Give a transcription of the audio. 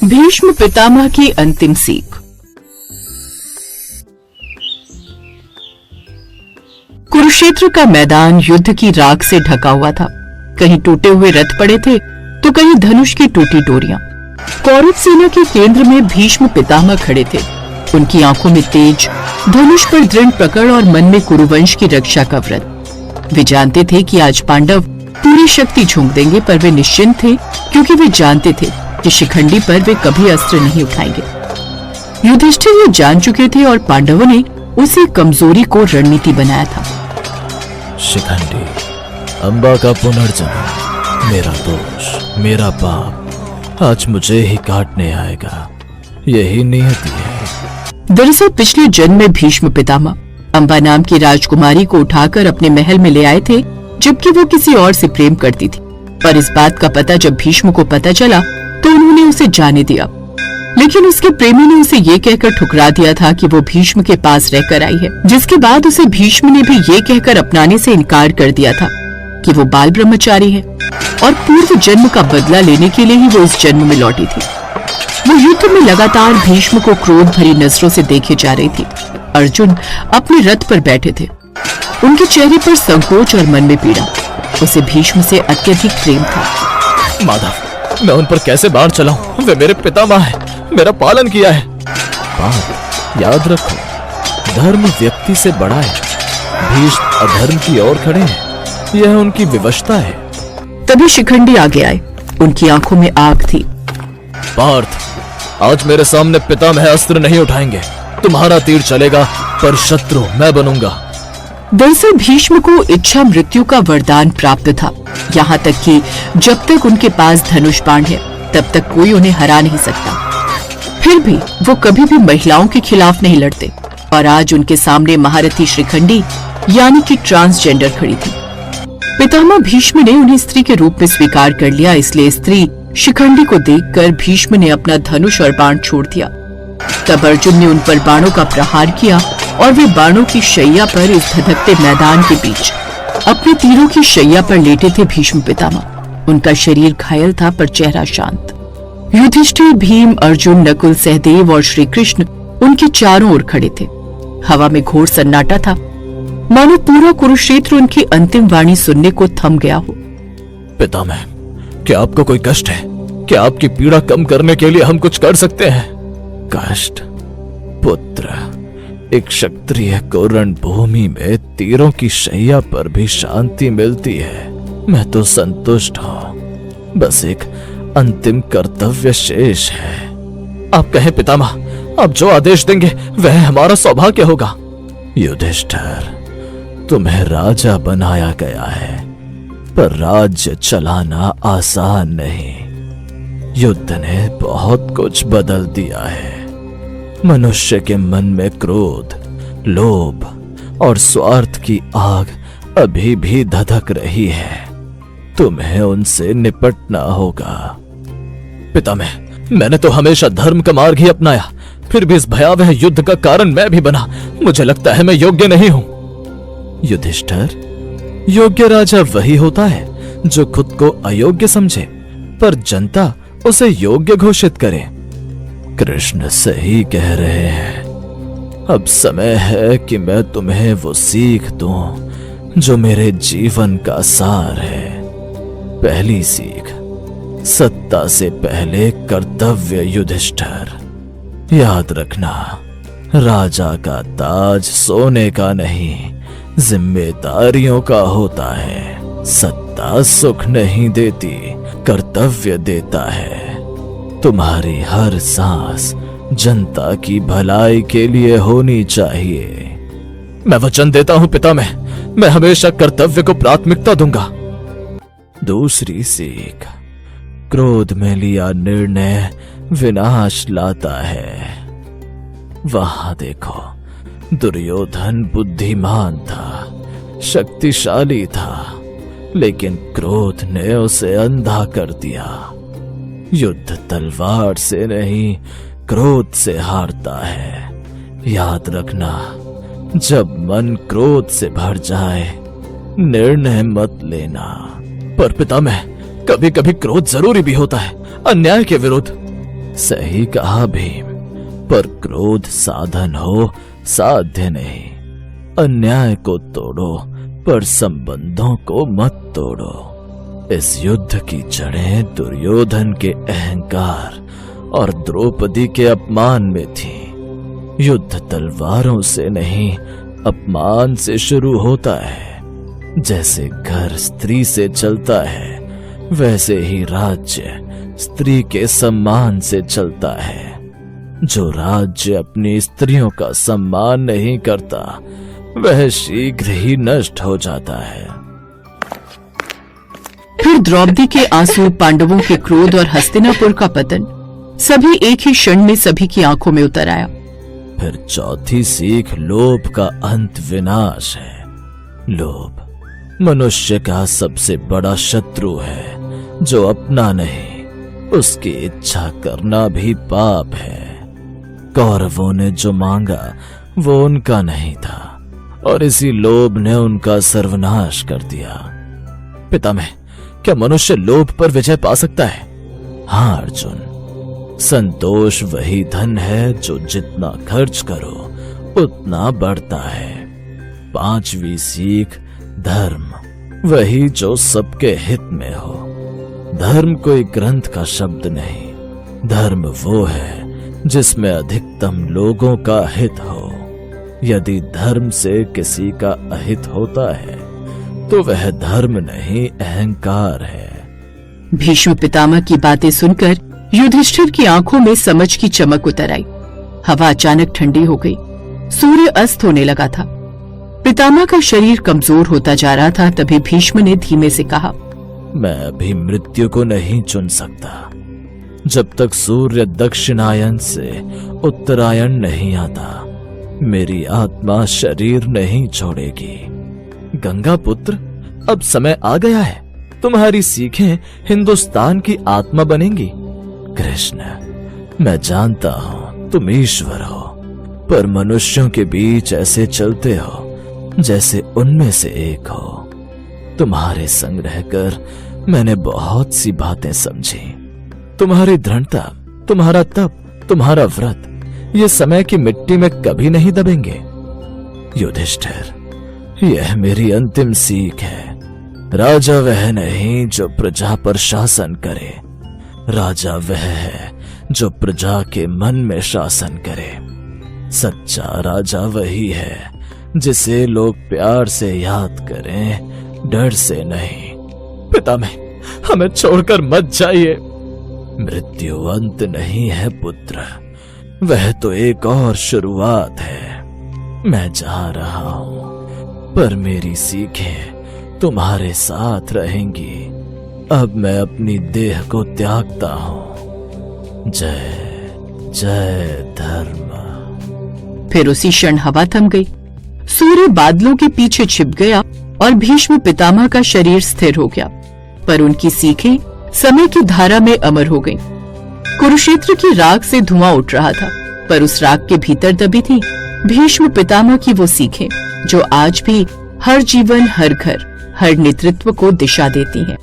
भीष्म पितामह की अंतिम सीख। कुरुक्षेत्र का मैदान युद्ध की राख से ढका हुआ था। कहीं टूटे हुए रथ पड़े थे तो कहीं धनुष की टूटी डोरियां। कौरव सेना के केंद्र में भीष्म पितामह खड़े थे। उनकी आंखों में तेज, धनुष पर दृढ़ पकड़ और मन में कुरुवंश की रक्षा का व्रत। वे जानते थे कि आज पांडव पूरी शक्ति झोंक देंगे, पर वे निश्चिंत थे क्योंकि वे जानते थे कि शिखंडी पर वे कभी अस्त्र नहीं उठाएंगे। युधिष्ठिर ये जान चुके थे और पांडवों ने उसी कमजोरी को रणनीति बनाया था। शिखंडी, अंबा का पुनर्जन्म, मेरा दोष, मेरा पाप आज मुझे ही काटने आएगा, यही नियति है। दरअसल पिछले जन्म में भीष्म पितामह अंबा नाम की राजकुमारी को उठाकर अपने महल में ले आए थे, जबकि वो किसी और से प्रेम करती थी। पर इस बात का पता जब भीष्म को पता चला तो उन्होंने उसे जाने दिया, लेकिन उसके प्रेमी ने उसे ये कहकर ठुकरा दिया था कि वो भीष्म के पास रहकर आई है, जिसके बाद उसे भीष्म ने भी ये कहकर अपनाने से इनकार कर दिया था कि वो बाल ब्रह्मचारी है और पूर्व जन्म का बदला लेने के लिए ही वो इस जन्म में लौटी थी। वो युद्ध में लगातार भीष्म को क्रोध भरी नजरों से देखे जा रही थी। अर्जुन अपने रथ पर बैठे थे। उनके चेहरे पर संकोच और मन में पीड़ा। उसे भीष्म से अत्यधिक प्रेम था। माधव, मैं उन पर कैसे बाढ़ चलाऊं? वे मेरे पितामह हैं, मेरा पालन किया है। बात याद रखो, धर्म व्यक्ति से बड़ा है। भीष्म अधर्म की ओर खड़े हैं, यह उनकी विवशता है। तभी शिखंडी आगे आए। उनकी आंखों में आग थी। पार्थ, आज मेरे सामने पितामह अस्त्र नहीं उठाएंगे। तुम्हारा तीर चलेगा पर शत्रु मैं बनूंगा। दरअसल भीष्म को इच्छा मृत्यु का वरदान प्राप्त था। यहाँ तक कि जब तक उनके पास धनुष बाण है तब तक कोई उन्हें हरा नहीं सकता। फिर भी वो कभी भी महिलाओं के खिलाफ नहीं लड़ते और आज उनके सामने महारथी शिखंडी यानी कि ट्रांसजेंडर खड़ी थी। पितामह भीष्म ने उन्हें स्त्री के रूप में स्वीकार कर लिया, इसलिए स्त्री शिखंडी को देखकर भीष्म ने अपना धनुष और बाण छोड़ दिया। तब अर्जुन ने उन पर बाणों का प्रहार किया और वे बाणों की शैया पर इस धधकते मैदान के बीच अपने तीरों की शैया पर लेटे थे भीष्म पितामह। उनका शरीर घायल था पर चेहरा शांत। युधिष्ठिर, भीम, अर्जुन, नकुल, सहदेव और श्री कृष्ण उनके चारों ओर खड़े थे। हवा में घोर सन्नाटा था, मानो पूरा कुरुक्षेत्र उनकी अंतिम वाणी सुनने को थम गया हो। पितामह, क्या आपको कोई कष्ट है? क्या आपकी पीड़ा कम करने के लिए हम कुछ कर सकते हैं? कष्ट? पुत्र, एक क्षत्रिय को रणभूमि में तीरों की शैया पर भी शांति मिलती है। मैं तो संतुष्ट हूँ। बस एक अंतिम कर्तव्य शेष है। आप कहें पितामह, आप जो आदेश देंगे वह हमारा सौभाग्य होगा। युधिष्ठिर, तुम्हें राजा बनाया गया है, पर राज्य चलाना आसान नहीं। युद्ध ने बहुत कुछ बदल दिया है। मनुष्य के मन में क्रोध, लोभ और स्वार्थ की आग अभी भी धधक रही है। तुम्हें उनसे निपटना होगा। पितामह, मैंने तो हमेशा धर्म का मार्ग ही अपनाया, फिर भी इस भयावह युद्ध का कारण मैं भी बना। मुझे लगता है मैं योग्य नहीं हूं। युधिष्ठिर, योग्य राजा वही होता है जो खुद को अयोग्य समझे पर जनता उसे योग्य घोषित करे। कृष्ण सही कह रहे हैं। अब समय है कि मैं तुम्हें वो सीख दूं जो मेरे जीवन का सार है। पहली सीख, सत्ता से पहले कर्तव्य। युधिष्ठिर, याद रखना, राजा का ताज सोने का नहीं, जिम्मेदारियों का होता है। सत्ता सुख नहीं देती, कर्तव्य देता है। तुम्हारी हर सांस जनता की भलाई के लिए होनी चाहिए। मैं वचन देता हूं पितामह, मैं हमेशा कर्तव्य को प्राथमिकता दूंगा। दूसरी सीख, क्रोध में लिया निर्णय विनाश लाता है। वहां देखो, दुर्योधन बुद्धिमान था, शक्तिशाली था, लेकिन क्रोध ने उसे अंधा कर दिया। युद्ध तलवार से नहीं, क्रोध से हारता है। याद रखना, जब मन क्रोध से भर जाए, निर्णय मत लेना। पर पितामह, कभी कभी क्रोध जरूरी भी होता है, अन्याय के विरुद्ध। सही कहा भीम, पर क्रोध साधन हो, साध्य नहीं। अन्याय को तोड़ो, पर संबंधों को मत तोड़ो। इस युद्ध की जड़ें दुर्योधन के अहंकार और द्रौपदी के अपमान में थी। युद्ध तलवारों से नहीं, अपमान से शुरू होता है। जैसे घर स्त्री से चलता है, वैसे ही राज्य स्त्री के सम्मान से चलता है। जो राज्य अपनी स्त्रियों का सम्मान नहीं करता, वह शीघ्र ही नष्ट हो जाता है। फिर द्रौपदी के आंसू, पांडवों के क्रोध और हस्तिनापुर का पतन, सभी एक ही क्षण में सभी की आंखों में उतर आया। फिर चौथी सीख लोभ का अंत विनाश है। लोभ मनुष्य का सबसे बड़ा शत्रु है। जो अपना नहीं, उसकी इच्छा करना भी पाप है। कौरवों ने जो मांगा वो उनका नहीं था, और इसी लोभ ने उनका सर्वनाश कर दिया। पितामह, क्या मनुष्य लोभ पर विजय पा सकता है? हाँ अर्जुन, संतोष वही धन है जो जितना खर्च करो उतना बढ़ता है। पांचवी सीख धर्म वही जो सबके हित में हो। धर्म कोई ग्रंथ का शब्द नहीं, धर्म वो है जिसमें अधिकतम लोगों का हित हो। यदि धर्म से किसी का अहित होता है तो वह धर्म नहीं, अहंकार है। भीष्म पितामह की बातें सुनकर युधिष्ठिर की आंखों में समझ की चमक उतर आई। हवा अचानक ठंडी हो गई, सूर्य अस्त होने लगा था। पितामह का शरीर कमजोर होता जा रहा था। तभी भीष्म ने धीमे से कहा, मैं अभी मृत्यु को नहीं चुन सकता। जब तक सूर्य दक्षिणायन से उत्तरायण नहीं आता, मेरी आत्मा शरीर नहीं छोड़ेगी। गंगा पुत्र, अब समय आ गया है। तुम्हारी सीखें हिंदुस्तान की आत्मा बनेंगी। कृष्ण, मैं जानता हूं तुम ईश्वर हो, पर मनुष्यों के बीच ऐसे चलते हो जैसे उनमें से एक हो। तुम्हारे संग रहकर मैंने बहुत सी बातें समझी। तुम्हारी दृढ़ता, तुम्हारा तप, तुम्हारा व्रत, ये समय की मिट्टी में कभी नहीं दबेंगे। युधिष्ठिर, यह मेरी अंतिम सीख है। राजा वह नहीं जो प्रजा पर शासन करे, राजा वह है जो प्रजा के मन में शासन करे। सच्चा राजा वही है जिसे लोग प्यार से याद करें, डर से नहीं। पितामह, हमें छोड़कर मत जाइए। मृत्यु अंत नहीं है पुत्र, वह तो एक और शुरुआत है। मैं जा रहा हूं, पर मेरी सीखें तुम्हारे साथ रहेंगी। अब मैं अपनी देह को त्यागता हूं। जय जय धर्म। फिर उसी क्षण हवा थम गई, सूर्य बादलों के पीछे छिप गया और भीष्म पितामह का शरीर स्थिर हो गया। पर उनकी सीखें समय की धारा में अमर हो गईं। कुरुक्षेत्र की राख से धुआं उठ रहा था, पर उस राख के भीतर दबी थी भीष्म पितामह की वो सीखें जो आज भी हर जीवन, हर घर, हर नेतृत्व को दिशा देती हैं।